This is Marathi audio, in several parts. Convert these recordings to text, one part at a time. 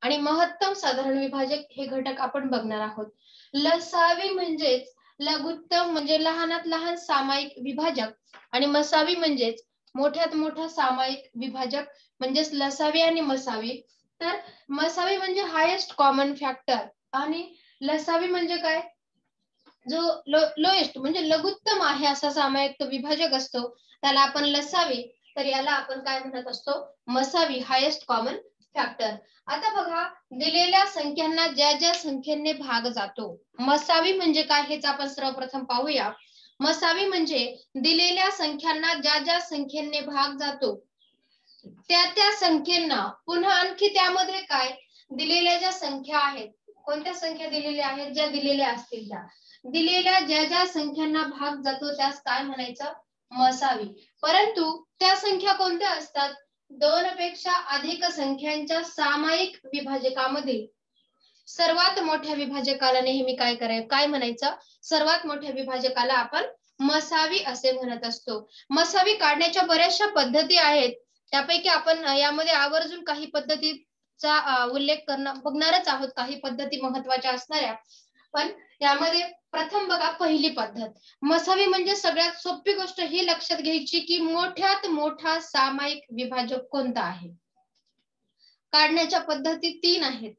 आणि महत्तम साधारण विभाजक हे घटक आपण बघणार आहोत. लसावी म्हणजेच लघुत्तम म्हणजे लहानात लहान सामायिक विभाजक आणि मसावी म्हणजेच मोठ्यात मोठा सामायिक विभाजक म्हणजेच लसावी आणि मसावी. तर मसावी म्हणजे हायेस्ट कॉमन फॅक्टर आणि लसावी म्हणजे काय, जो लोएस्ट म्हणजे लघुत्तम आहे असा सामायिक विभाजक असतो त्याला आपण लसावी, तर याला आपण काय म्हणत असतो, मसावी, हायेस्ट कॉमन फॅक्टर. आता बघा, दिलेल्या संख्यांना ज्या ज्या संख्येने भाग जातो, मसावी म्हणजे काय हेच आपण सर्वप्रथम पाहूया. मसावी म्हणजे दिलेल्या संख्यांना ज्या ज्या संख्येने भाग जातो त्या त्या संख्येना पुन्हा आणखी त्यामध्ये काय दिलेल्या ज्या संख्या आहेत, कोणत्या संख्या दिलेल्या आहेत, ज्या दिलेल्या असतील त्या दिलेल्या ज्या ज्या संख्यांना भाग जातो त्यास काय म्हणायचं, मसावी. परंतु त्या संख्या कोणत्या असतात, दोन पेक्षा अधिक संख्यांच्या सामायिक विभाजकामध्ये सर्वात मोठ्या विभाजकाला नेहमी काय म्हणायचं, सर्वात मोठ्या विभाजकाला आपण मसावी असे म्हणत असतो. मसावी काढण्याच्या बऱ्याचशा पद्धती आहेत, त्यापैकी आपण यामध्ये आवर्जून काही पद्धतीचा उल्लेख बघणारच आहोत, काही पद्धती महत्वाच्या असणाऱ्या. पण यामध्ये प्रथम बघा, पहिली पद्धत मसावी म्हणजे सगळ्यात सोपी गोष्ट ही लक्षात घ्यायची की मोठ्यात मोठा सामायिक विभाजक कोणता आहे. काढण्याच्या पद्धती 3 आहेत.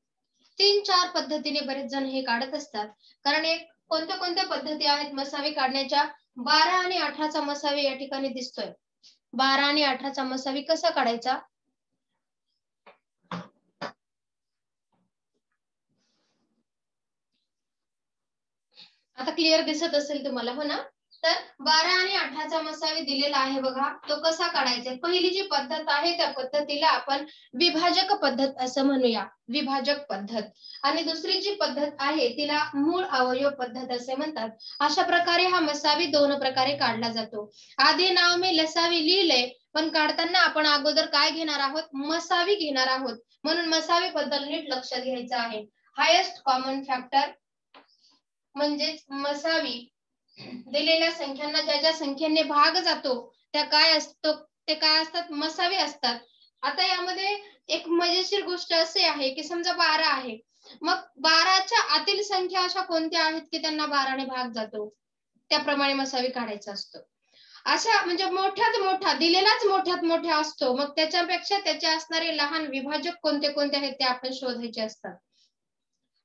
3-4 पद्धतीने बरेच जण हे काढत असतात, कारण एक कोणत्या कोणत्या पद्धती आहेत मसावी काढण्याच्या. 12 आणि 18चा मसावी या ठिकाणी दिसतोय. 12 आणि 18चा मसावी कसा काढायचा, आता क्लिअर दिसत असेल तुम्हाला, हो ना. तर 12 आणि 18चा मसावी दिलेला आहे बघा, तो कसा काढायचा. पहिली जी पद्धत आहे त्या पद्धतीला आपण विभाजक पद्धत असं म्हणूया, विभाजक पद्धत. आणि दुसरी जी पद्धत आहे तिला मूळ अवयव पद्धत असे म्हणतात. अशा प्रकारे हा मसावी 2 प्रकारे काढला जातो. आधी नाव मी लसावी लिहिलंय, पण काढताना आपण अगोदर काय घेणार आहोत, मसावी घेणार आहोत. म्हणून मसावी बद्दल नीट लक्षात घ्यायचं आहे. हायेस्ट कॉमन फॅक्टर म्हणजेच मसावी, दिलेल्या संख्यांना ज्या ज्या संख्येने भाग जातो त्या काय असतो, ते काय असतात, मसावी असतात. आता यामध्ये एक मजेशीर गोष्ट अशी आहे की समजा 12 आहे, मग 12च्या आतील संख्या अशा कोणत्या आहेत की त्यांना 12ने भाग जातो, त्याप्रमाणे मसावी काढायचा असतो. अशा म्हणजे मोठ्यात मोठा दिलेलाच मोठ्यात मोठा असतो, मग त्याच्यापेक्षा त्याचे असणारे लहान विभाजक कोणते कोणते आहेत ते आपण शोधायचे असतात.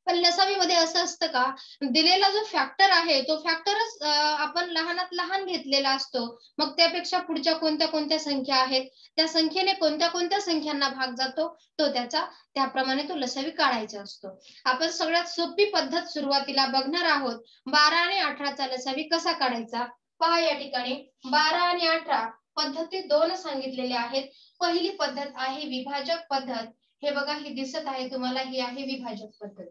पण लसावीमध्ये असं असतं का, दिलेला जो फॅक्टर आहे तो फॅक्टरच आपण लहानात लहान घेतलेला असतो, मग त्यापेक्षा पुढच्या कोणत्या कोणत्या संख्या आहेत, त्या संख्येने कोणत्या कोणत्या संख्यांना भाग जातो तो त्याचा, त्याप्रमाणे तो लसावी काढायचा असतो. आपण सगळ्यात सोपी पद्धत सुरुवातीला बघणार आहोत, 12 आणि 18चा लसावी कसा काढायचा. पहा या ठिकाणी 12 आणि 18 पद्धती 2 सांगितलेल्या आहेत. पहिली पद्धत आहे विभाजक पद्धत, हे बघा ही दिसत आहे तुम्हाला, ही आहे विभाजक पद्धत.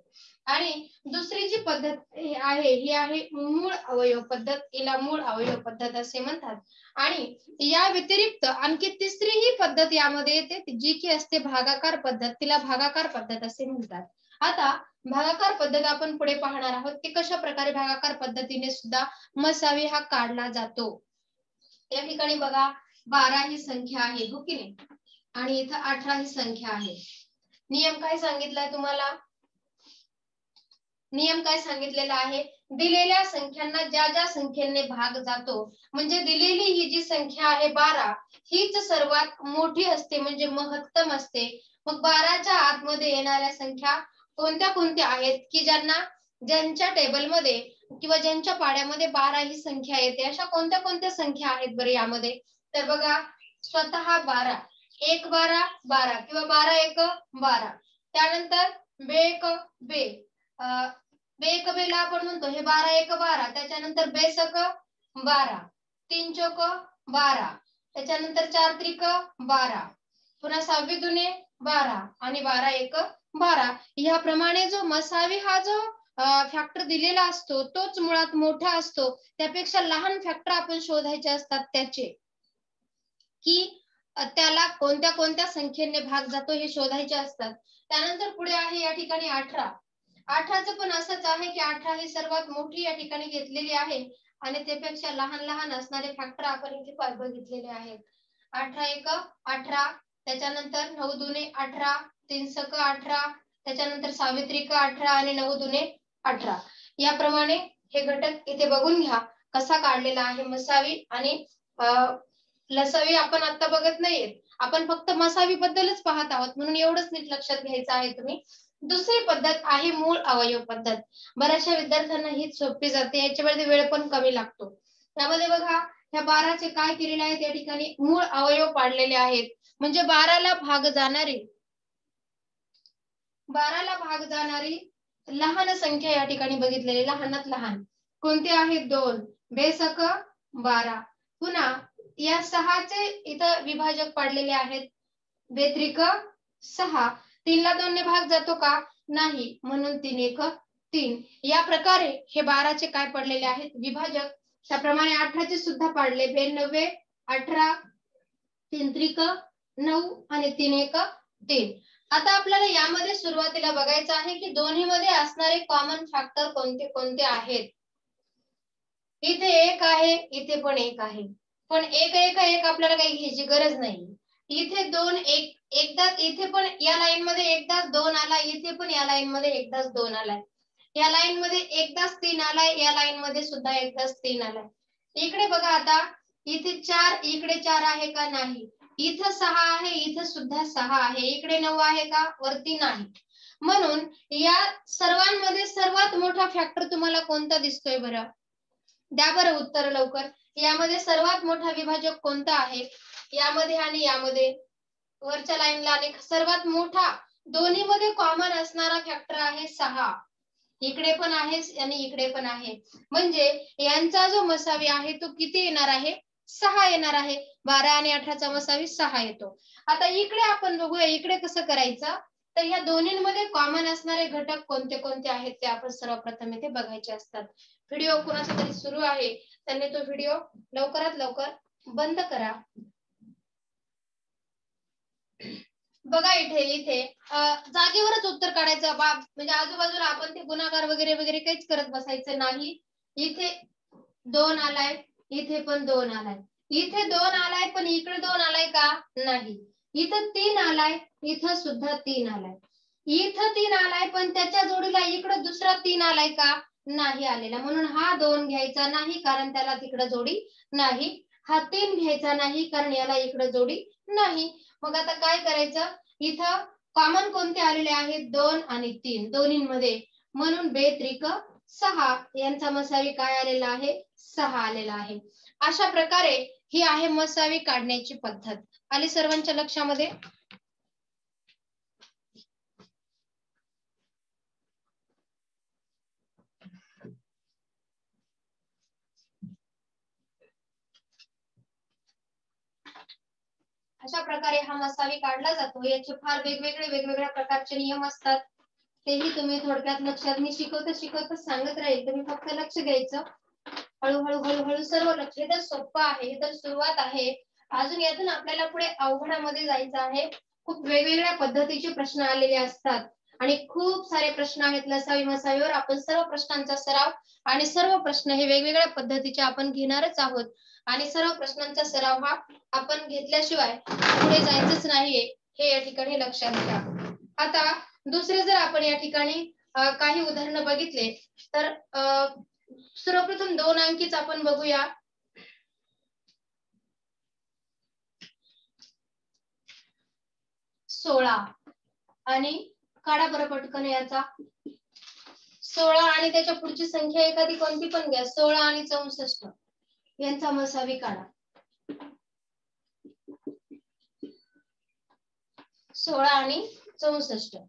आणि दुसरी जी पद्धत आहे ही आहे मूळ अवयव पद्धत, हिला मूळ अवयव पद्धत असे म्हणतात. आणि या व्यतिरिक्त आणखी तिसरी ही पद्धत यामध्ये येते, जी की असते भागाकार पद्धत, तिला भागाकार पद्धत असे म्हणतात. आता भागाकार पद्धत आपण पुढे पाहणार आहोत की कशा प्रकारे भागाकार पद्धतीने सुद्धा मसावी हा काढला जातो. या ठिकाणी बघा 12 ही संख्या आहे, हो की नाही, आणि इथं 18 ही संख्या आहे. नियम काय सांगितलाय तुम्हाला, नियम काय सांगितलेला आहे, दिलेल्या संख्यांना ज्या ज्या संख्येने भाग जातो, म्हणजे दिलेली ही जी संख्या आहे 12 हीच सर्वात मोठी असते, म्हणजे महत्तम असते. मग 12च्या आतमध्ये येणाऱ्या संख्या कोणत्या कोणत्या आहेत की ज्यांच्या टेबलमध्ये किंवा ज्यांच्या पाड्यामध्ये 12 ही संख्या येते, अशा कोणत्या कोणत्या संख्या आहेत बरं यामध्ये. तर बघा, स्वतः 12, 1 12 12 किंवा 12 1 12, त्यानंतर बेक बे बेक बेला आपण म्हणतो हे 12 1 12, त्याच्यानंतर बेसक 12, 3 चोक 12, त्याच्यानंतर 4 त्रिक 12, पुन्हा 6 दुने 12 आणि 12 1 12. याप्रमाणे जो मसावी हा जो फॅक्टर दिलेला असतो तोच मुळात मोठा असतो, त्यापेक्षा लहान फॅक्टर आपण शोधायचे असतात त्याचे, की त्याला कोणत्या कोणत्या संख्येने भाग जातो हे शोधायचे असतात. त्यानंतर पुढे आहे या ठिकाणी 18. 18चं पण असंच आहे की 18 ही सर्वात मोठी या ठिकाणी घेतलेली आहे आणि त्यापेक्षा लहान लहान असणारे फॅक्टर आपण इथे बघितलेले आहेत. 18 1 18, त्याच्यानंतर 9 दुने 18, 3 सक 18, त्याच्यानंतर सावित्रिका 18 आणि 9 दुने 18. याप्रमाणे हे घटक इथे बघून घ्या कसा काढलेला आहे मसावी आणि लसावी आपण आता बघत नाहीये, आपण फक्त मसावी बद्दलच पाहत आहोत म्हणून एवढंच नीट लक्षात घ्यायचं आहे तुम्ही. दुसरी पद्धत आहे मूळ अवयव पद्धत. बऱ्याचशा विद्यार्थ्यांना ही सोपी जाते, याच्यामध्ये वेळ पण कमी लागतो. त्यामध्ये बघा ह्या 12चे काय केलेले आहे त्या ठिकाणी मूळ अवयव पाडलेले आहेत, म्हणजे 12ला भाग जाणारी लहान संख्या या ठिकाणी बघितलेली, लहानात लहान कोणते आहेत 2, बेसक 12. पुन्हा या 6चे इथं विभाजक पाडलेले आहेत, बेत्रिक 6. 3 ला 2 ने भाग जातो का? नाही, म्हणून 3 1 3. या प्रकारे हे 12चे काय पडलेले आहेत विभाजक. त्याप्रमाणे 18चे सुद्धा पाडले, 92 18 3 त्रिक 9 आणि 3 1 3. आता आपल्याला यामध्ये सुरुवातीला बघायचं आहे की दोन्हीमध्ये असणारे कॉमन फॅक्टर कोणते कोणते आहेत. इथे 1 आहे, इथे पण 1 आहे, पण 1 1 1 आपल्याला काही घ्यायची गरज नाही. इथे 2 1 एकदा, इथे पण या लाईन मध्ये एकदाच 2 आला, इथे पण या लाईन मध्ये एकदाच 2 आलाय, या लाईन मध्ये एकदाच 3 आलाय, या लाईन मध्ये सुद्धा एकदाच 3 आलाय. इकडे बघा आता इथे 4, इकडे 4 आहे का? नाही. इथं 6 आहे, इथं सुद्धा 6 आहे, इकडे 9 आहे का? वरती नाही. म्हणून या सर्वांमध्ये सर्वात मोठा फॅक्टर तुम्हाला कोणता दिसतोय बरं? द्या बरं उत्तर लवकर. यामध्ये सर्वात मोठा विभाजक कोणता आहे? यामध्ये आणि यामध्ये वरच्या लाईनला आणि सर्वात मोठा दोन्हीमध्ये कॉमन असणारा फॅक्टर आहे 6. इकडे पण आहे आणि इकडे पण आहे, म्हणजे यांचा जो मसावी आहे तो किती येणार आहे? 6 येणार आहे. 12 आणि 18चा मसावी 6 येतो. आता इकडे आपण बघूया इकडे कसं करायचं. तर या दोन्हींमध्ये कॉमन असणारे घटक कोणते कोणते आहेत ते आपण सर्वप्रथम इथे बघायचे असतात. व्हिडिओ कोणाचा तरी सुरू आहे त्यांनी तो व्हिडिओ लवकरात लवकर बंद करा. बघा इथे इथे जागेवरच उत्तर काढायचं, म्हणजे आजूबाजूला आपण ते गुणाकार वगैरे वगैरे काहीच करत बसायचं नाही. इथे 2 आलाय, इथे पण 2 आलाय, इथे 2 आलाय, पण इकडे 2 आलाय का? नाही. इथं 3 आलाय, इथं सुद्धा 3 आलाय, इथं 3 आलाय, पण त्याच्या जोडीला इकडे दुसरा 3 आलाय का? नाही आलेला, म्हणून हा 2 घ्यायचा नाही कारण त्याला तिकडे जोडी नाही. हा 3 घ्यायचा नाही कारण याला इकडे जोडी नाही. मग आता काय करायचं? इथं कॉमन कोणते आलेले आहेत? 2 आणि 3 दोन्हींमध्ये, म्हणून बेत्रिक 6. यांचा मसावी काय आलेला आहे? 6 आलेला आहे. अशा प्रकारे ही आहे मसावी काढण्याची पद्धत. आली सर्वांच्या लक्षामध्ये? अशा प्रकारे हा मसावी काढला जातो. याचे फार वेगवेगळ्या प्रकारचे नियम असतात, तेही तुम्ही थोडक्यात लक्षात, मी शिकवता सांगत राहील, तुम्ही फक्त लक्ष द्यायचं. हळूहळू हळूहळू सर्व लक्ष. हे तर सोपं आहे, हे तर सुरुवात आहे. अजून यातून आपल्याला पुढे अवघडामध्ये जायचं आहे. खूप वेगवेगळ्या पद्धतीचे प्रश्न आलेले असतात आणि खूप सारे प्रश्न आहेत लसावी मसावीवर. आपण सर्व प्रश्नांचा सराव आणि सर्व प्रश्न हे वेगवेगळ्या पद्धतीचे आपण घेणारच आहोत आणि सर्व प्रश्नांचा सराव हा आपण घेतल्याशिवाय पुढे जायचंच नाहीये, हे या ठिकाणी लक्षात घ्या. आता दुसरे जर आपण या ठिकाणी काही उदाहरणं बघितले तर सर्वप्रथम 2 अंकीच आपण बघूया. 16 आणि काढा बरं पटकन याचा 16 आणि त्याच्या पुढची संख्या एखादी कोणती पण घ्या. 16 आणि 64 यांचा मसावी काढा. 16 आणि 64.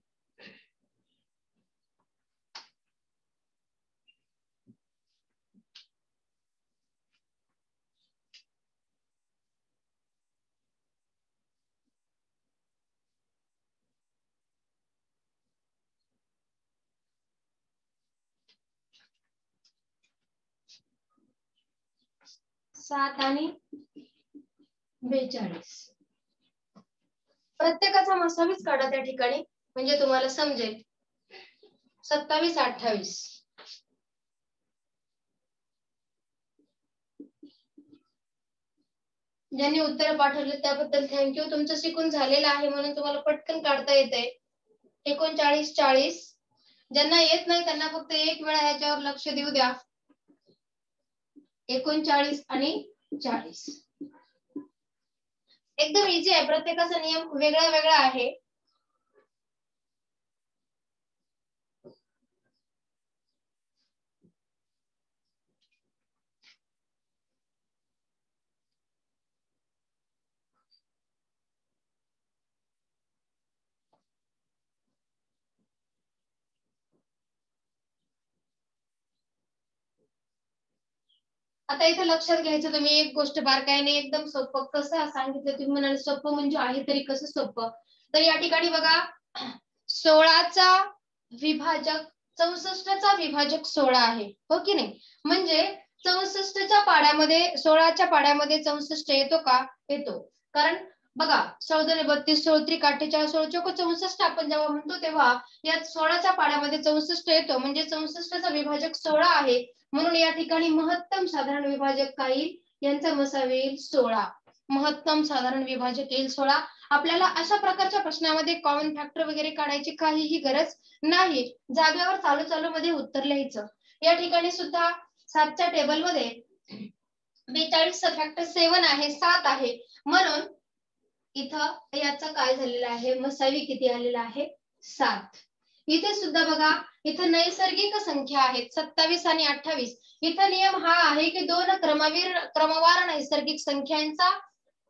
सात आणि 42. प्रत्येकाचा मसावीच काढा त्या ठिकाणी, म्हणजे तुम्हाला समजेल. 27 28. ज्यांनी उत्तर पाठवले त्याबद्दल थँक्यू. तुमचं शिकून झालेलं आहे म्हणून तुम्हाला पटकन काढता येते. 39 40. ज्यांना येत नाही त्यांना फक्त एक वेळा ह्याच्यावर लक्ष देऊ द्या. 39 आणि 40 एकदम इझी आहे. प्रत्येकाचा नियम वेगळा वेगळा आहे. आता इथे लक्षात घ्यायचं तुम्ही एक गोष्ट बारकाईने, एकदम सोपं कसं सांगितलं तुम्ही म्हणाल सोपं म्हणजे आहे तरी कसं सोपं. तर या ठिकाणी बघा 16चा विभाजक 64चा विभाजक 16 आहे, हो की नाही. म्हणजे 64च्या पाड्यामध्ये 16च्या पाड्यामध्ये 64 येतो का? येतो. कारण बघा 14 32 16 48 16 64 आपण जेव्हा म्हणतो तेव्हा यात 16च्या पाड्यामध्ये 64 येतो. म्हणजे 64चा विभाजक 16 आहे. म्हणून या ठिकाणी महत्तम साधारण विभाजक काय येईल? यांचा मसावी येईल 16. महत्तम साधारण विभाजक येईल 16. आपल्याला अशा प्रकारच्या प्रश्नामध्ये कॉमन फॅक्टर वगैरे काढायची काहीही गरज नाही. जागेवर चालू मध्ये उत्तर लिहायचं. या ठिकाणी सुद्धा 7च्या टेबल मध्ये 42 फॅक्टर 7 आहे, 7 आहे. म्हणून इथं याचं काय झालेलं आहे? मसावी किती आलेला आहे? 7. इथे सुद्धा बघा इथं नैसर्गिक संख्या आहेत 27 आणि 28. इथं नियम हा आहे की दोन क्रमवार नैसर्गिक संख्यांचा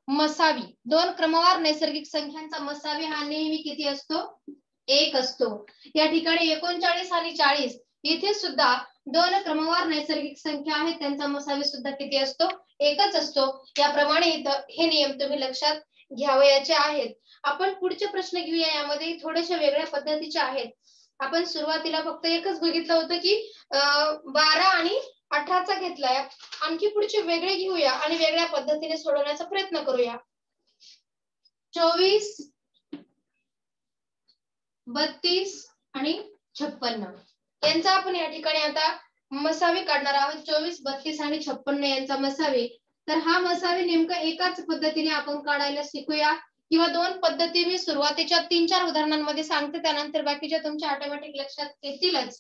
मसावी, दोन क्रमवार नैसर्गिक संख्यांचा मसावी हा नेहमी किती असतो? 1 असतो. या ठिकाणी 39 आणि 40 इथे सुद्धा दोन क्रमवार नैसर्गिक संख्या आहेत, त्यांचा मसावी सुद्धा किती असतो? 1च असतो. याप्रमाणे इथं हे नियम तुम्ही लक्षात घ्यावयाचे आहेत. आपण पुढचे प्रश्न घेऊया. यामध्ये थोडेसे वेगळ्या पद्धतीचे आहेत. आपण सुरुवातीला फक्त एकच बघितलं होतं की 12 आणि 18चा घेतलाय. आणखी पुढचे वेगळे घेऊया आणि वेगळ्या पद्धतीने सोडवण्याचा प्रयत्न करूया. 24 32 आणि 56 यांचा आपण या ठिकाणी आता मसावी काढणार आहोत. 24 32 आणि 56 यांचा मसावी. तर हा मसावी नेमका एकाच पद्धतीने आपण काढायला शिकूया किंवा दोन पद्धती मी सुरुवातीच्या 3-4 उदाहरणांमध्ये सांगते, त्यानंतर बाकीच्या तुमच्या ऑटोमॅटिक लक्षात येतीलच.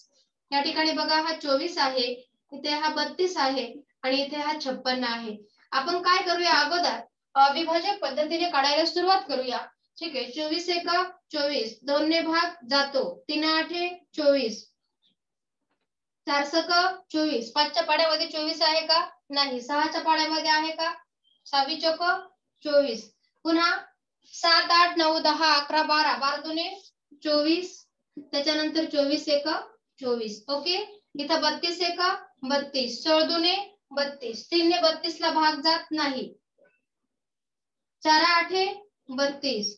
या ठिकाणी बघा हा 24 आहे, इथे हा 32 आहे आणि इथे हा 56 आहे. आपण काय करूया अगोदर विभाजक पद्धतीने काढायला सुरुवात करूया. ठीक आहे. 24 एका 24, 2 ने भाग जातो, 3 8 24, 4 सक 24. 5च्या पाड्यामध्ये 24 आहे का? नाही. 6च्या पाड्यामध्ये आहे का? 6 चोक 24. पुन्हा 7 8 9 10 11 12, 12 दुने 24, त्याच्यानंतर 24 एक 24. ओके. इथं 32 एक 32, 16 दुने 32, 3 ने 32 ला भाग जात नाही, 4 8 32.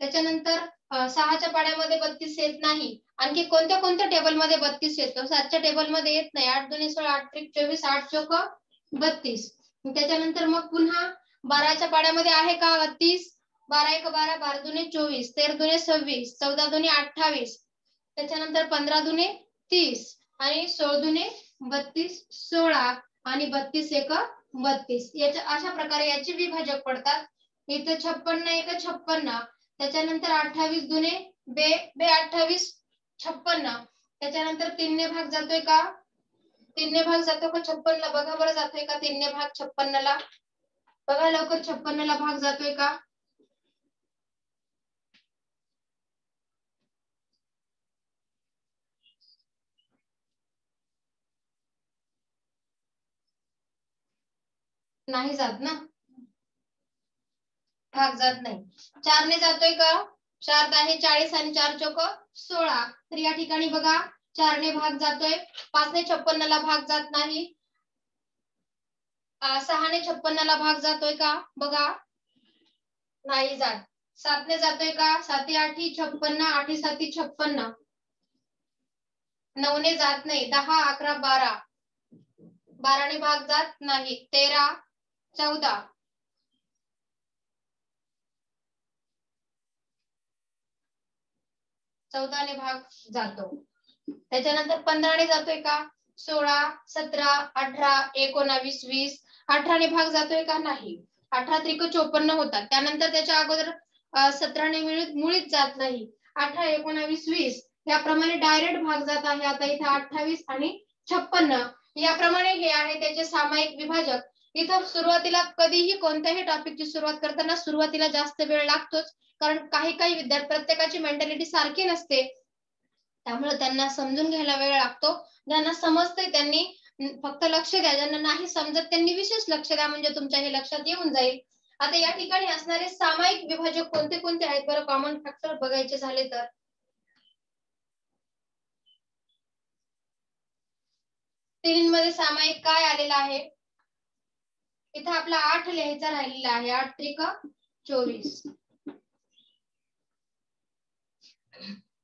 त्याच्यानंतर 6च्या पाड्यामध्ये 32 येत नाही. आणखी कोणत्या कोणत्या टेबल मध्ये 32 येतो? 7च्या टेबल मध्ये येत नाही. 8 दुने 16, 8 त्रिक 24, 8 चोक 32. त्याच्यानंतर मग पुन्हा 12च्या पाड्यामध्ये आहे का 32? 12 एक 12, 12 दुने 24, 13 दुने 26, 14 दुने 28, त्याच्यानंतर 15 दुने 30 आणि 16 दुने 32, 16 आणि 32 एक 32. याच्या अशा प्रकारे याचे विभाजक पडतात. इथे 56 एक 56, त्याच्यानंतर 28 दुने बे 28 56, त्याच्यानंतर 3 ने भाग जातोय का? 3 ने भाग जातो का 56 ला? बघा बरं जातोय का 3 ने भाग 56 ला? बघा लवकर 56 ला भाग जातोय का? नाही जात ना, भाग जात नाही. 4 ने जातोय का? 4 10 40 आणि 4 चोक 16. तर या ठिकाणी बघा 4 ने भाग जातोय, 5 ने 56 ला भाग जात नाही, 6 ने 56 ला भाग जातोय का? बघा नाही जात. 7 ने जातोय का? 7 8 56, 8 7 56, 9 ने जात नाही, 10 11 12, 12 ने भाग जात नाही, 13 14, 14 ने भाग जातो. त्याच्यानंतर 15 ने जातोय का? 16 17 18 19 20, 18 ने भाग जातोय का? नाही. 18 त्रिक 54 होतात. त्यानंतर त्याच्या अगोदर 17 ने मुळीच जात नाही. 18, 19, 20 याप्रमाणे डायरेक्ट भाग जात आहे. आता इथे 28 आणि 56 याप्रमाणे हे आहे त्याचे सामायिक विभाजक. इथं सुरुवातीला कधीही कोणत्याही टॉपिकची सुरुवात करताना सुरुवातीला जास्त वेळ लागतोच, कारण काही विद्यार्थी प्रत्येकाची मेंटॅलिटी सारखी नसते, त्यामुळे त्यांना समजून घ्यायला वेळ लागतो. ज्यांना समजतंय त्यांनी फक्त लक्ष द्या, ज्यांना नाही समजत त्यांनी विशेष लक्ष द्या, म्हणजे तुमच्या हे लक्षात येऊन जाईल. आता या ठिकाणी असणारे सामायिक विभाजक कोणते कोणते आहेत बरं, कॉमन फॅक्टर बघायचे झाले तर तिन्हींमध्ये सामायिक काय आलेला आहे, इथं आपला 8 लिहायचा राहिलेला आहे. 8 त्रिक 24.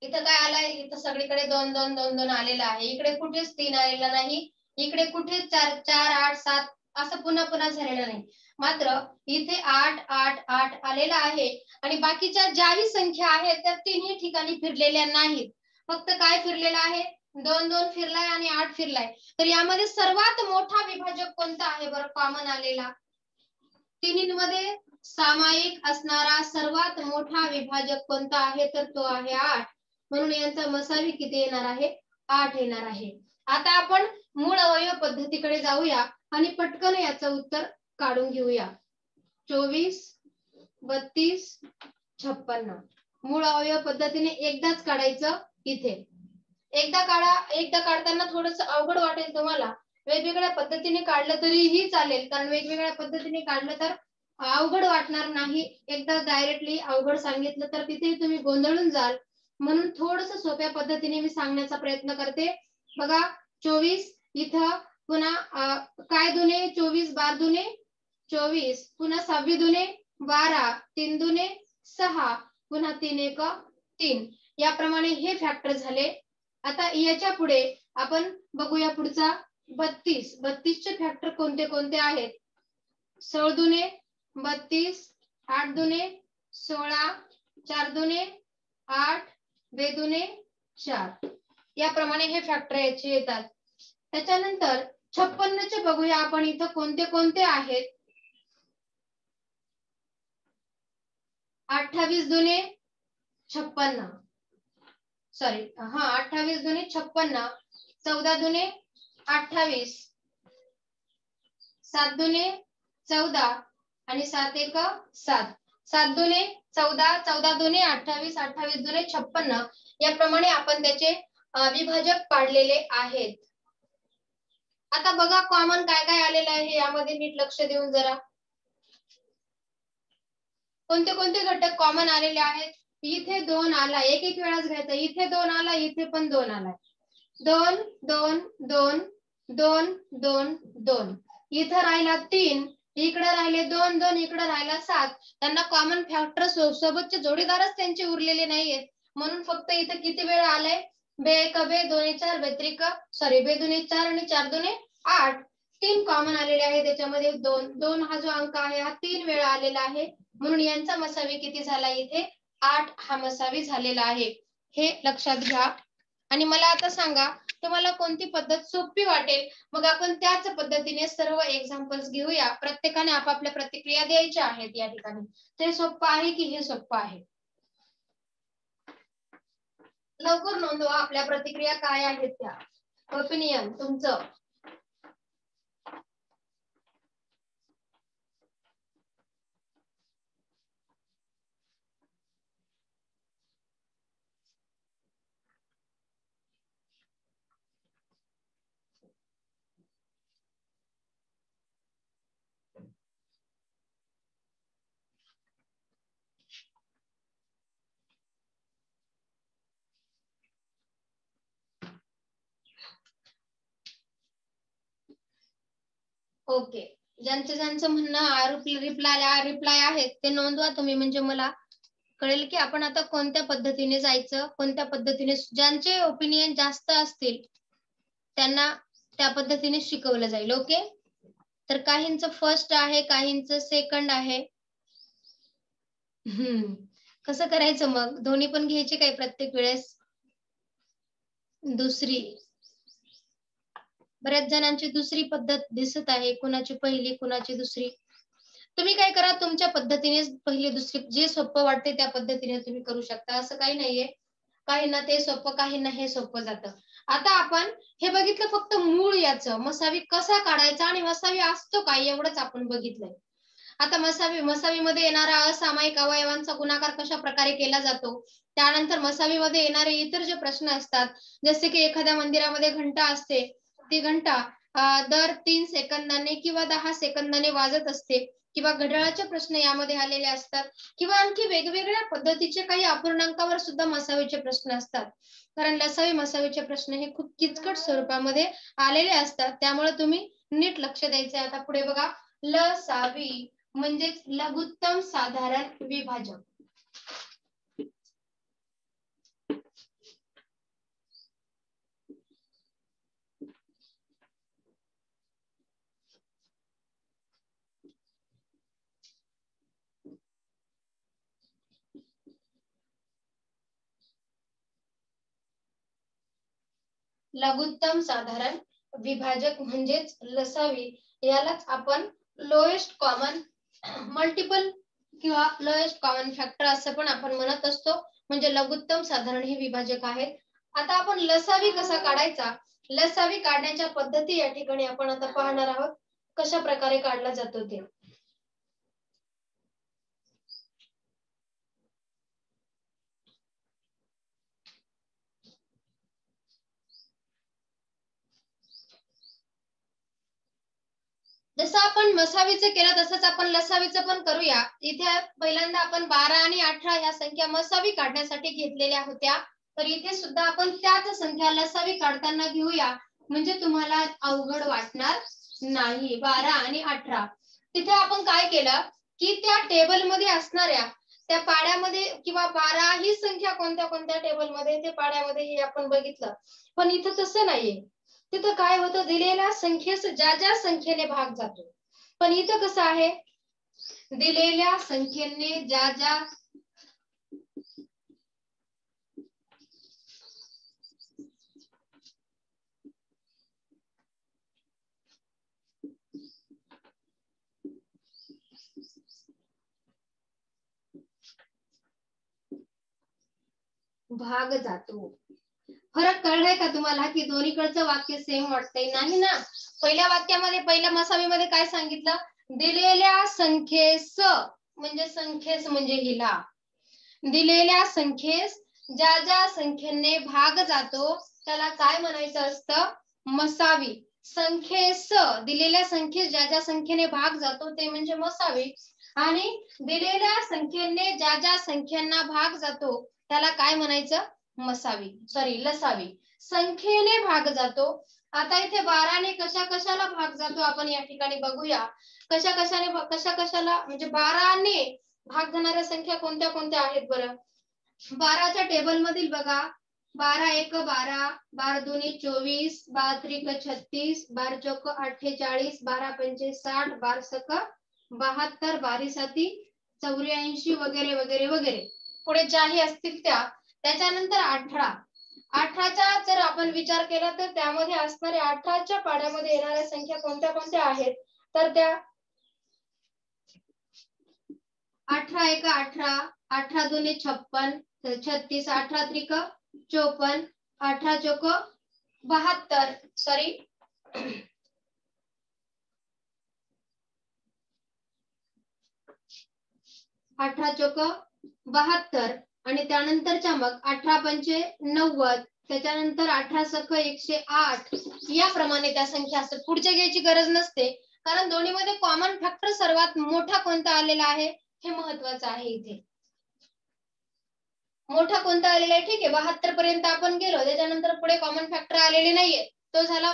इथं काय आलंय, इथं सगळीकडे 2 2 2 2 आलेला आहे. इकडे कुठेच 3 आलेला नाही, इकडे कुठेच 4 4 8 7 असं पुन्हा पुन्हा झालेलं नाही. मात्र इथे 8 8 8 आलेला आहे आणि बाकीच्या ज्याही संख्या आहेत त्या तिन्ही ठिकाणी फिरलेल्या नाहीत. फक्त काय फिरलेला आहे, 2 2 फिरलाय आणि 8 फिरलाय. तर यामध्ये सर्वात मोठा विभाजक कोणता आहे बरं, कॉमन आलेला? तिन्हींमध्ये सामायिक असणारा सर्वात मोठा विभाजक कोणता आहे, तर तो आहे 8. म्हणून यांचा मसावी किती येणार आहे, 8 येणार आहे. आता आपण मूळ अवयव पद्धतीकडे जाऊया आणि पटकन याचं उत्तर काढून घेऊया. 24, 32, 56 मूळ अवयव पद्धतीने एकदाच काढायचं. इथे एकदा काढा, एकदा काढताना थोडंसं अवघड वाटेल तुम्हाला, वेगवेगळ्या पद्धतीने काढलं तरीही चालेल, कारण वेगवेगळ्या पद्धतीने काढलं तर अवघड वाटणार नाही. एकदा डायरेक्टली अवघड सांगितलं तर तिथे तुम्ही गोंधळून जाल, म्हणून थोडंसं सोप्या पद्धतीने मी सांगण्याचा प्रयत्न करते. बघा 24 इथं पुन्हा काय दुने 24, 12 दुने 24, पुन्हा 6 दुने 12, 3 दुने 6, पुन्हा 3 1 3 याप्रमाणे हे फॅक्टर झाले. आता याच्या पुढे आपण बघूया पुढचा 32. 32 चे फॅक्टर कोणते कोणते आहेत, 16 दुने 32, 8 दुने 16, 4 दुने 8, 2 दुने 4 याप्रमाणे हे फॅक्टर याचे येतात. त्याच्यानंतर 56 चे बघूया आपण इथं कोणते कोणते आहेत. 28 दुने 56, सॉरी 28 दुने 56, 14 दुने 28, 7 दुने 14 आणि 7 1 7, 7 दुने 14, 14 दुने 28, 28 दुने 56 याप्रमाणे आपण त्याचे विभाजक पाडलेले आहेत. आता बघा कॉमन काय काय आलेलं आहे यामध्ये, नीट लक्ष देऊन जरा कोणते कोणते घटक कॉमन आलेले आहेत. इथे 2 आला, एक एक वेळाच घ्यायचा. इथे 2 आला, इथे पण 2 आलाय. 2 2 2 2 2 2 इथं राहिला 3, इकडे राहिले 2 2, इकडे राहिला 7. त्यांना कॉमन फॅक्टर सोबतचे जोडीदारच त्यांचे उरलेले नाहीयेत, म्हणून फक्त इथे किती वेळ आलाय, 2 1 2 2 4 व्यतिरिक सॉरी 2 2 4 आणि 4 2 8 3 कॉमन आलेले आहे. त्याच्यामध्ये 2 2 हा जो अंक आहे हा 3 वेळा आलेला आहे, म्हणून यांचा मसावी किती झाला, इथे 8 हा मसावी झालेला आहे. हे लक्षात घ्या. आणि मला आता सांगा तुम्हाला कोणती पद्धत सोपी वाटेल, मग आपण त्याच पद्धतीने सर्व एक्झाम्पल्स घेऊया. प्रत्येकाने आपापल्या प्रतिक्रिया द्यायच्या आहेत या ठिकाणी. ते सोपं आहे की हे सोपं आहे, लवकर नोंदवा आपल्या प्रतिक्रिया काय आहेत त्या. ओपिनियन तुमचं. ओके, ज्यांचं म्हणणं रिप्लाय आहेत ते नोंदवा तुम्ही, म्हणजे मला कळेल की आपण आता कोणत्या पद्धतीने जायचं, कोणत्या पद्धतीने. ज्यांचे ओपिनियन जास्त असतील त्यांना त्या पद्धतीने शिकवलं जाईल. ओके, तर काहींचं फर्स्ट आहे, काहींचं सेकंड आहे. कसं करायचं मग, दोन्ही पण घ्यायचे काय प्रत्येक वेळेस? दुसरी, बऱ्याच जणांची दुसरी पद्धत दिसत आहे, कुणाची पहिली कुणाची दुसरी. तुम्ही काय करा, तुमच्या पद्धतीने पहिली दुसरी जे सोपं वाटते त्या पद्धतीने तुम्ही करू शकता, असं काही नाहीये. काहींना ते सोपं, काहींना हे सोपं जातं. आता आपण हे बघितलं फक्त मूळ याचं, मसावी कसा काढायचा आणि मसावी असतो काय एवढंच आपण बघितलंय. आता मसावीमध्ये येणारा असामायिक अवयवांचा गुणाकार कशा प्रकारे केला जातो, त्यानंतर मसावीमध्ये येणारे इतर जे प्रश्न असतात, जसे की एखाद्या मंदिरामध्ये घंटा असते, ती घंटा दर 3 सेकंदाने किंवा 10 सेकंदाने वाजत असते, किंवा घड्याळाचे प्रश्न यामध्ये आलेले असतात, किंवा आणखी वेगवेगळ्या पद्धतीचे काही अपूर्णांकावर सुद्धा मसावीचे प्रश्न असतात. कारण लसावी मसावीचे प्रश्न हे खूप किचकट स्वरूपामध्ये आलेले असतात, त्यामुळे तुम्ही नीट लक्ष द्यायचं. आता पुढे बघा, लसावी म्हणजेच लघुत्तम साधारण विभाजक. लघुत्तम साधारण विभाजक म्हणजेच लसावी, यालाच आपण लोएस्ट कॉमन मल्टिपल किंवा लोएस्ट कॉमन फॅक्टर असं पण आपण म्हणत असतो. म्हणजे लघुत्तम साधारण हे विभाजक आहेत. आता आपण लसावी कसा काढायचा, लसावी काढण्याच्या पद्धती या ठिकाणी आपण आता पाहणार आहोत, कशा प्रकारे काढला जातो ते. जसं आपण मसावीचं केलं तसंच आपण लसावीचं पण करूया. इथे पहिल्यांदा आपण 12 आणि 18 या संख्या मसावी काढण्यासाठी घेतलेल्या होत्या, तर इथे सुद्धा आपण त्याच संख्या लसावी काढताना घेऊया, म्हणजे तुम्हाला अवघड वाटणार नाही. 12 आणि 18 तिथे आपण काय केलं की त्या टेबलमध्ये असणाऱ्या त्या पाड्यामध्ये किंवा 12 ही संख्या कोणत्या कोणत्या टेबलमध्ये ते पाड्यामध्ये हे आपण बघितलं. पण इथं तसं नाहीये. तिथं काय होतं, दिलेल्या संख्येस ज्या ज्या संख्येने भाग जातो. पण इथं कसं आहे, दिलेल्या संख्येने ज्या ज्या भाग जातो. फरक कळलाय का तुम्हाला की दोन्हीकडचं वाक्य सेम वाटतंय? नाही ना. पहिल्या वाक्यामध्ये, पहिल्या मसावीमध्ये काय सांगितलं, दिलेल्या संख्येस, म्हणजे संख्येस म्हणजे हिला, दिलेल्या संख्येस ज्या ज्या संख्येने भाग जातो त्याला काय म्हणायचं असतं, मसावी. संख्येस, दिलेल्या संख्येस ज्या ज्या संख्येने भाग जातो ते म्हणजे मसावी, आणि दिलेल्या संख्येने ज्या ज्या संख्यांना भाग जातो त्याला काय म्हणायचं, मसावी, सॉरी लसावी. संख्येने भाग जातो. आता इथे 12 ने कशा कशाला भाग जातो आपण या ठिकाणी बघूया. कशा कशाला म्हणजे 12 ने भाग जाणाऱ्या संख्या कोणत्या कोणत्या आहेत बरं. 12च्या टेबल मधील बघा, 12 एक 12, 12 दुनी 24, 12 त्रिक 36, 12 चौक 48, 12 पंचे 60, 12 सक 72, 12 साती 84 वगैरे वगैरे वगैरे. पुढे ज्याही असतील त्या. त्याच्यानंतर 18. 18चा जर आपण विचार केला तर त्यामध्ये असणाऱ्या 18च्या पाड्यामध्ये येणाऱ्या संख्या कोणत्या कोणत्या आहेत, तर त्या 18 एक 18, 18 दुनी 56, 36, 18 त्रिक 54, 18 चौक 72, सॉरी 18 चौक 72, आणि त्यानंतरच्या मग 18 पंचे 90, त्याच्यानंतर 18 सख 108, याप्रमाणे त्या संख्या असतात. पुढच्या घ्यायची गरज नसते, कारण दोन्हीमध्ये कॉमन फॅक्टर सर्वात मोठा कोणता आलेला आहे हे महत्वाचं आहे. इथे मोठा कोणता आलेला आहे, ठीक आहे, 72 पर्यंत आपण गेलो, त्याच्यानंतर पुढे कॉमन फॅक्टर आलेले नाहीये, तो झाला.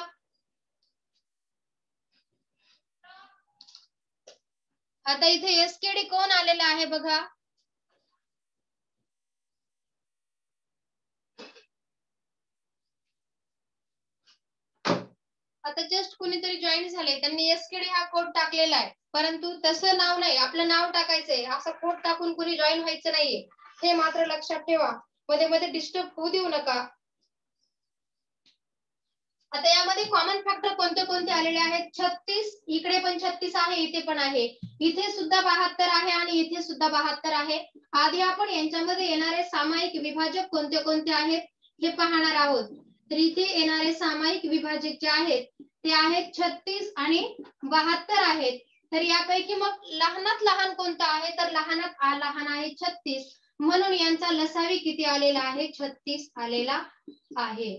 आता इथे एसकेडी कोण आलेला आहे बघा. आता जस्ट कुणीतरी जॉईन झाले, त्यांनी एसकेडी हा कोड टाकलेला आहे, परंतु तसं नाव नाही, आपलं नाव टाकायचंय. असं कोड टाकून कुणी जॉईन व्हायचं नाहीये, हे मात्र लक्षात ठेवा. मध्ये मध्ये डिस्टर्ब होऊ देऊ नका. आता यामध्ये कॉमन फॅक्टर कोणते कोणते आलेले आहेत? 36, इकडे पण 36 आहे, इथे पण आहे, इथे सुद्धा 72 आहे आणि इथे सुद्धा 72 आहे. आधी आपण यांच्यामध्ये येणारे सामायिक विभाजक कोणते कोणते आहेत हे पाहणार आहोत. तर इथे येणारे सामायिक विभाजक जे आहेत ते आहेत 36 आणि 72 आहेत. तर यापैकी मग लहानात लहान कोणतं आहे? तर लहानात लहान आहे 36, म्हणून यांचा लसावी किती आलेला आहे? 36 आलेला आहे.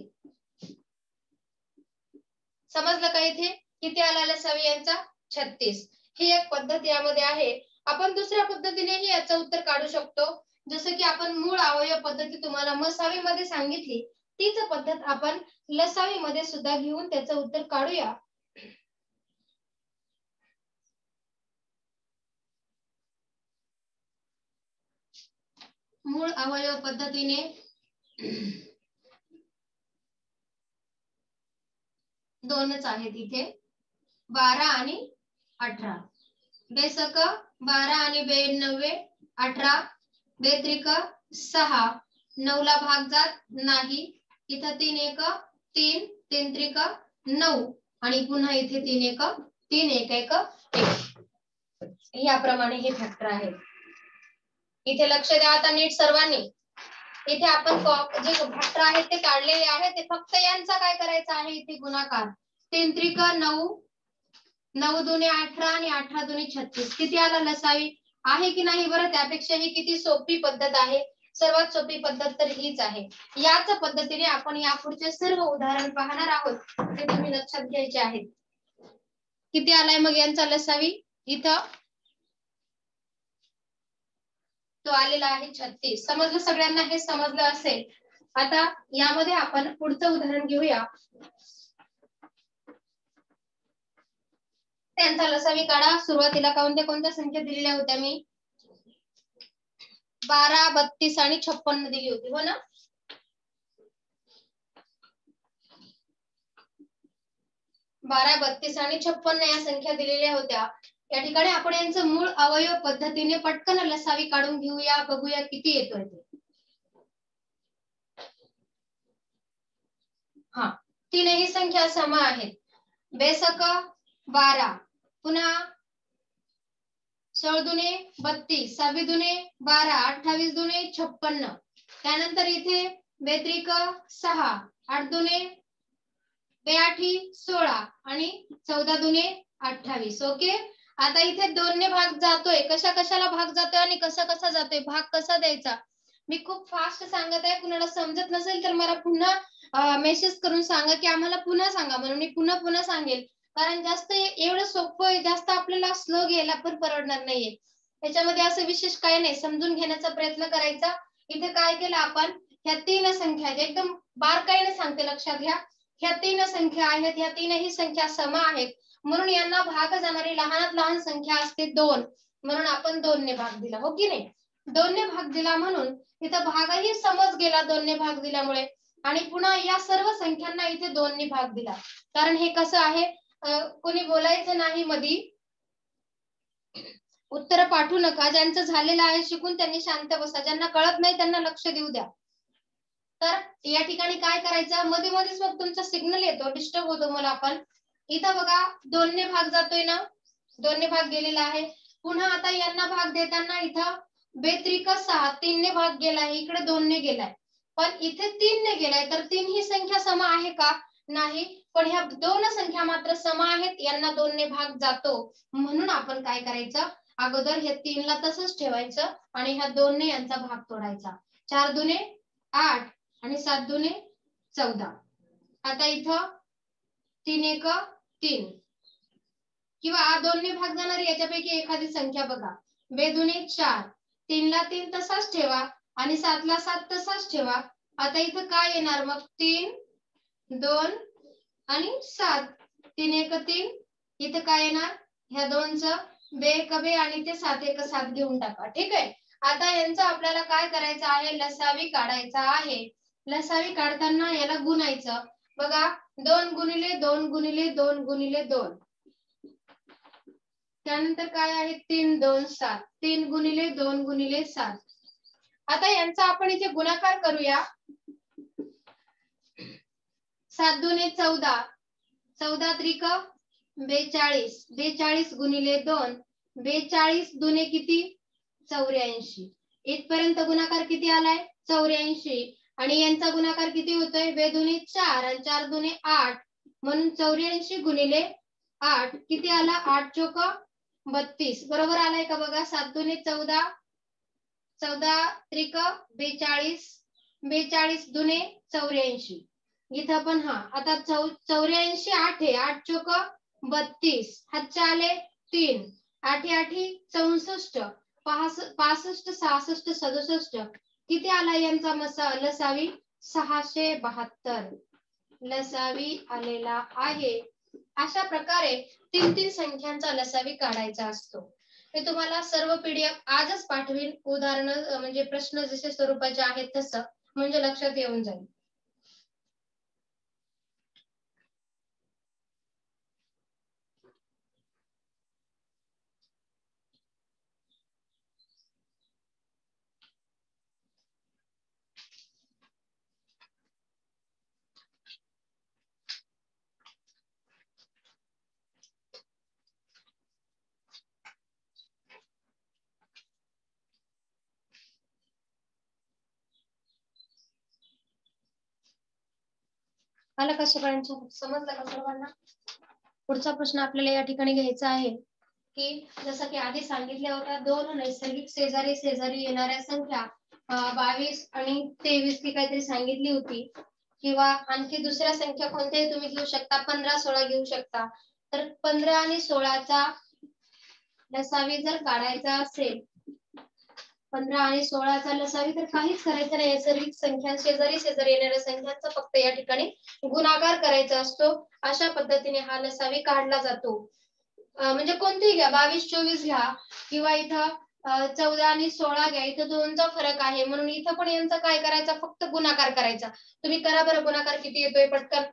समजलं का? इथे किती आला लसावी यांचा? 36. ही एक पद्धत यामध्ये आहे. आपण दुसऱ्या पद्धतीनेही याचं उत्तर काढू शकतो. जसं की आपण मूळ अवयव पद्धती तुम्हाला मसावी मध्ये सांगितली, तीच पद्धत आपण लसावी मध्ये सुद्धा घेऊन त्याचं उत्तर काढूया. मूळ अवयव पद्धतीने दोनच आहेत इथे, 12 आणि 18. बेसक 12 आणि 92, 18, बेत्रिक 6, 9 ला भाग जात नाही, इथं 3 1 3, 3 त्रिक 9 आणि पुन्हा इथे 3 1 3 1 1 1. याप्रमाणे हे फॅक्टर आहे. इथे लक्ष द्या आता नीट सर्वांनी. इथे आपण जे फॅक्टर आहेत ते काढलेले आहे, ते फक्त यांचा काय करायचा आहे? इथे गुणाकार. 3 त्रिक 9, 9 दुने 18 आणि 18 दुने 36. किती आला लसावी? आहे की नाही बरं? त्यापेक्षा ही किती सोपी पद्धत आहे. सर्वात सोपी पद्धत तर हीच आहे. याच पद्धतीने आपण यापुढचे सर्व उदाहरण पाहणार आहोत, ते तुम्ही लक्षात घ्यायचे आहेत. किती आलाय मग यांचा लसावी? इथं तो आलेला आहे 36. समजलं सगळ्यांना? हे समजलं असेल. आता यामध्ये आपण पुढचं उदाहरण घेऊया. त्यांचा लसावी काढा. सुरुवातीला कोणत्या संख्या दिलेल्या होत्या मी? 12, 32 आणि 56 दिली होती, हो ना? 12, 32 आणि 56 या संख्या दिलेल्या होत्या. या ठिकाणी आपण यांचं मूळ अवयव पद्धतीने पटकन लसावी काढून घेऊया, बघूया किती येतोय ते. हा, तीनही संख्या सम आहेत. बेसक 12, पुन्हा 16 दुने 32, 26 दुने 12, 28 दुने 56. त्यानंतर इथे बेत्रिक 6, 8 दुने 16 आणि 14 दुने 28. ओके. आता इथे 2 ने भाग जातोय. कशा कशाला भाग जातोय आणि कसा कसा जातोय? भाग कसा द्यायचा? मी खूप फास्ट सांगत आहे. कुणाला समजत नसेल तर मला पुन्हा मेसेज करून सांगा की आम्हाला पुन्हा सांगा, म्हणून मी पुन्हा सांगेल. कारण जास्त एवढं सोपं आहे, जास्त आपल्याला स्लो घ्यायला पण परवडणार नाहीये. त्याच्यामध्ये असं विशेष काही नाही, समजून घेण्याचा प्रयत्न करायचा. इथे काय केलं आपण? ह्या 3 संख्या एकदम बारकाईने सांगते, लक्षात घ्या. ह्या 3 संख्या आहेत, ह्या तीनही संख्या सम आहेत, म्हणून यांना भाग जाणारी लहानात लहान संख्या असते 2, म्हणून आपण 2 ने भाग दिला, हो की नाही? 2 ने भाग दिला म्हणून इथं भागही समज गेला 2 ने भाग दिल्यामुळे. आणि पुन्हा या सर्व संख्यांना इथे 2 ने भाग दिला. कारण हे कसं आहे, कोणी बोलायचं नाही मधी. उत्तर पाठवू नका. ज्यांचं झालेलं आहे शिकून त्यांनी शांत बसा. ज्यांना कळत नाही त्यांना लक्ष देऊ द्या. तर या ठिकाणी काय करायचं? मध्ये मध्येच मग तुमचा सिग्नल येतो, डिस्टर्ब होतो मला. आपण इथं बघा 2 ने भाग जातोय ना, 2 ने भाग गेलेला आहे. पुन्हा आता यांना भाग देताना इथं बेत्रिक 6, 3 ने भाग गेलाय, इकडे 2 ने गेलाय, पण इथे 3 ने गेलाय. तर 3 ही संख्या सम आहे का? नाही. पण ह्या 2 संख्या मात्र सम आहेत, यांना 2 ने भाग जातो, म्हणून आपण काय करायचं? अगोदर हे 3 ला तसंच ठेवायचं आणि ह्या 2 ने यांचा भाग तोडायचा. 4 दुने 8 आणि 7 दुने 14. आता इथं 3 1 3 किंवा 2 ने भाग जाणारी याच्यापैकी एखादी संख्या बघा. 2 दुने 4, 3 ला 3 तसाच ठेवा आणि 7 ला 7 तसाच ठेवा. आता इथं काय येणार मग? 3 2 आणि 7, 3 1 3. इथं काय येणार? ह्या 2चं 2 1 2 आणि ते 7 1 7 घेऊन टाका. ठीक आहे. आता यांचा आपल्याला काय करायचं आहे? लसावी काढायचा आहे. लसावी काढताना याला गुणायचं. बघा 2 गुणिले 2 गुणिले 2 गुणिले 2. त्यानंतर काय आहे? 3 2 7. 3 गुणिले 2 गुणिले 7. आता यांचा आपण इथे गुणाकार करूया. 7 दुने 14, 14 त्रिक 42, 42 गुणिले 2, 42 दुने किती 84. इथपर्यंत गुणाकार किती आलाय 84 आणि यांचा गुणाकार किती होतोय 2 दुने 4 आणि 4 दुने 8 म्हणून 84 गुणिले 8 किती आला 8 चोक 32 बरोबर आलाय का बघा 7 दुने 14, 14 त्रिक 42, 42 दुने 84. इथं पण हा आता 84 8 आहे 8 चोक 32 हातचे आले 3 8 8 64 65 66 67 किती आला यांचा लसावी 672 लसावी आलेला आहे. अशा प्रकारे 3 संख्यांचा लसावी काढायचा असतो. मी तुम्हाला सर्व पीडीएफ आजच पाठवीन उदाहरण म्हणजे प्रश्न जसे स्वरूपाचे आहेत तसं म्हणजे लक्षात येऊन जाईल. आला का सगळ्यांना समजलं का सर्वांना? पुढचा प्रश्न आपल्याला या ठिकाणी घ्यायचा आहे की जसं की आधी सांगितलं होतं दोन नैसर्गिक शेजारी शेजारी येणाऱ्या संख्या 22 आणि 23 ती काहीतरी सांगितली होती किंवा आणखी दुसऱ्या संख्या कोणत्याही तुम्ही घेऊ शकता 15 16 घेऊ शकता. तर 15 आणि 16चा लसावी जर काढायचा असेल 15 आणि 16चा लसावी तर काहीच करायचं नाही. नैसर्गिक संख्या शेजारी शेजारी येणाऱ्या संख्यांचा फक्त या ठिकाणी गुणाकार करायचा असतो. अशा पद्धतीने हा लसावी काढला जातो. म्हणजे कोणतेही घ्या 22 24 घ्या किंवा इथं 14 आणि 16 घ्या इथं 2चा फरक आहे म्हणून इथं पण यांचा काय करायचा फक्त गुणाकार करायचा. तुम्ही करा बरं गुणाकार किती येतोय पटकन.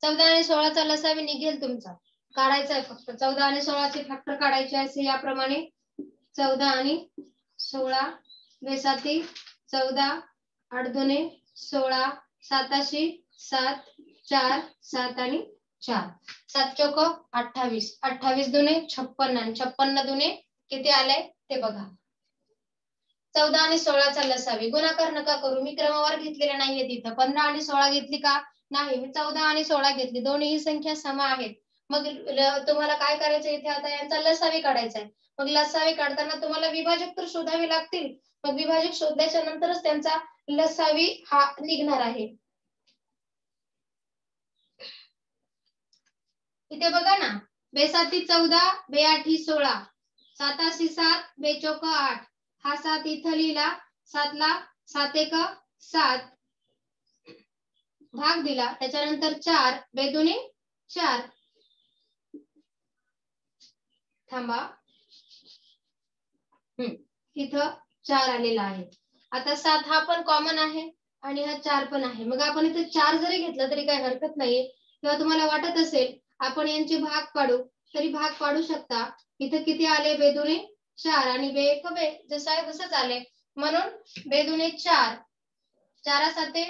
चौदा आणि 16चा लसावी निघेल तुमचा. काढायचा आहे फक्त 14 आणि 16चे फॅक्टर काढायचे असे याप्रमाणे 14 आणि 16 बेसाती 14 8 दुने 16 7 7 4 7 आणि 4 7 चौक 28 28 दुने 56 आणि 56 दुने किती आले ते बघा. 14 आणि 16चा लसावी गुणाकार नका करू. मी क्रमवार घेतलेले नाहीये तिथं 15 आणि 16 घेतली का नाही मी 14 आणि 16 घेतली. दोन्ही संख्या सम आहेत. मग तुम्हाला काय करायचं इथे आता यांचा लसावी काढायचा आहे. मग लसावी काढताना तुम्हाला विभाजक तर शोधावे लागतील. मग विभाजक शोधल्याच्या नंतरच त्यांचा लसावी हा निघणार आहे. इथे बघा ना बेसाती 14 बेआठी 16 साताशी 7 बेचोक 8 हा 7 इथं लिहिला 7 ला 7 एक 7 भाग दिला त्याच्यानंतर 4 बेदुनी 4 थांबा इथं 4 आलेला आहे. आता 7 हा पण कॉमन आहे आणि हा 4 पण आहे. मग आपण इथे 4 जरी घेतलं तरी काही हरकत नाहीये किंवा तुम्हाला वाटत असेल आपण यांचे भाग पाडू तरी भाग पाडू शकता. इथं किती आले बेदुनी 4 आणि बे एक बे जसं आहे तसंच आले म्हणून बेदुनी 4 4 साते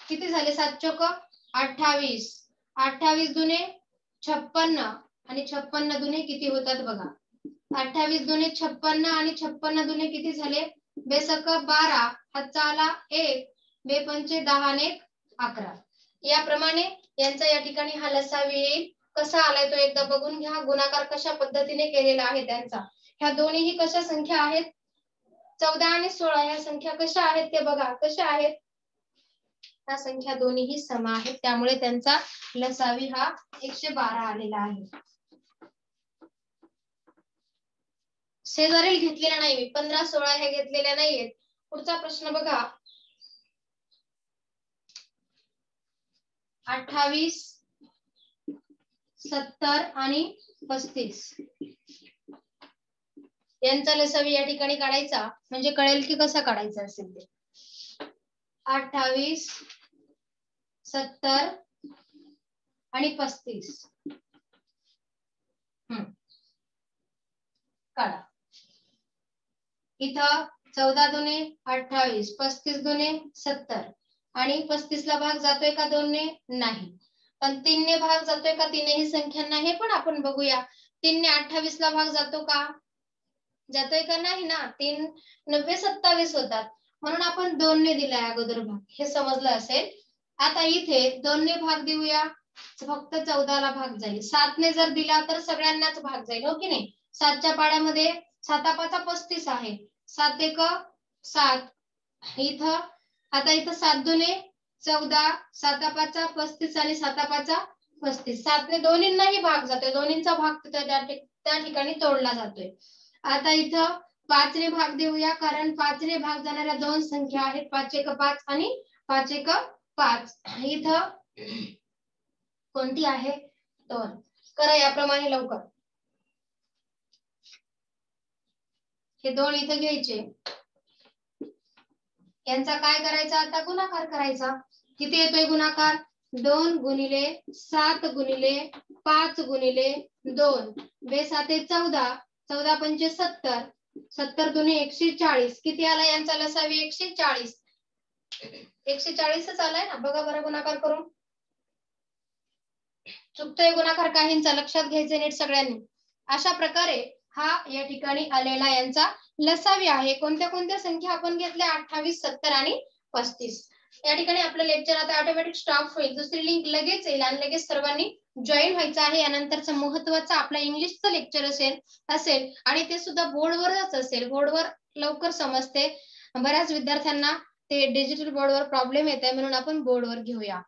किती झाले 7 चोक 28 28 दुने 56 आणि 56 दुने किती होतात बघा 28 दुने 56 आणि 56 दुने किती झाले बेसक 12 हातचा आला 1 बे पंचे 10 आणि 11 याप्रमाणे यांचा या ठिकाणी हा लसावी येईल. कसा आलाय तो एकदा बघून घ्या. गुणाकार कशा पद्धतीने केलेला आहे त्यांचा. ह्या दोन्हीही कशा संख्या आहेत 14 आणि 16 ह्या संख्या कशा आहेत ते बघा. कशा आहेत त्या संख्या दोन्हीही सम आहेत त्यामुळे त्यांचा लसावी हा 112 आलेला आहे. शेजारील घेतलेला नाही मी 15 16 ह्या घेतलेल्या नाहीयेत. पुढचा प्रश्न बघा 28 70 आणि 35 यांचा लसावी या ठिकाणी काढायचा म्हणजे कळेल की कसा काढायचा असेल ते. 28, 70 आणि 35 काढा. इथं 14 दुने 28, 35 दुने 70 आणि 35 ला भाग जातोय का 2 ने? नाही. पण 3 ने भाग जातोय का तीनही संख्यांना? हे पण आपण बघूया. 3 ने 28 ला भाग जातो का? जातोय का? नाही ना. 3 9 27 होतात, म्हणून आपण 2 ने दिलाय अगोदर भाग. हे समजलं असेल. आता इथे 2 ने भाग देऊया, फक्त 14 ला भाग जाईल. 7 ने जर दिला तर सगळ्यांनाच भाग जाईल, हो की नाही? 7च्या पाड्यामध्ये 7 35 आहे. 7 एक 7. इथं आता इथं 7 दुने 14, 7 5 35 आणि 7 5 35. 7 ने दोन्हींनाही भाग जातोय, दोन्हींचा भाग त्या ठिकाणी तोडला जातोय. आता इथं 5 ने भाग देऊया, कारण 5 ने भाग जाणाऱ्या दोन संख्या आहेत, 5 एक 5 आणि 5 एक 5. इथं कोणती आहे? 2. करा याप्रमाणे लवकर. हे 2 इथं घ्यायचे, यांचा काय करायचा? आता गुणाकार करायचा. किती येतोय गुणाकार? 2 गुणिले 7 गुणिले 5 गुणिले 2. 2 7 14, 14 पंचे 70, 70 दुने 140. किती आला यांचा लसावी? 140. 140च आलाय ना. बघा बरं गुणाकार करून. चुकतोय गुणाकार काहींचा, लक्षात घ्यायचं नीट सगळ्यांनी. अशा प्रकारे हा या ठिकाणी आलेला यांचा लसावी आहे. कोणत्या कोणत्या संख्या आपण घेतल्या? 28, 70 आणि 35. या ठिकाणी आपलं लेक्चर आता ऑटोमॅटिक स्टॉप होईल. दुसरी लिंक लगेच येईल आणि लगेच सर्वांनी जॉईन व्हायचं आहे. यानंतरचं महत्त्वाचं आपलं इंग्लिशचं लेक्चर असेल आणि ते सुद्धा बोर्डवरच असेल. बोर्डवर लवकर समजते. बऱ्याच विद्यार्थ्यांना ते डिजिटल बोर्डवर प्रॉब्लेम येत आहे, म्हणून आपण बोर्डवर घेऊया.